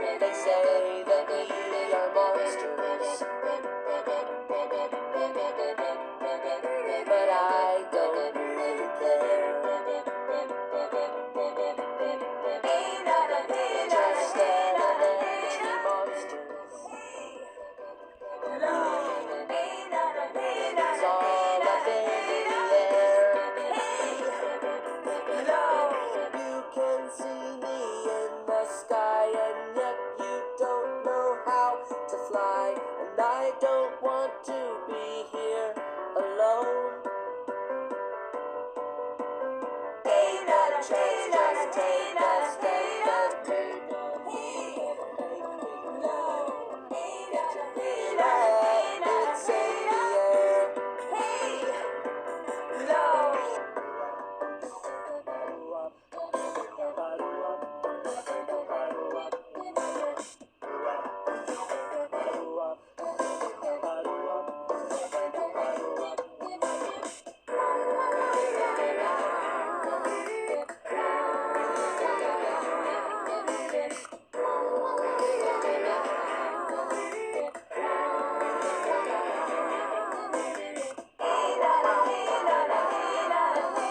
They say that we are monsters, but I don't really care. Just elementary monsters. It's all up in the air. You can see me in the sky, and yet you don't know how to fly. And I don't want to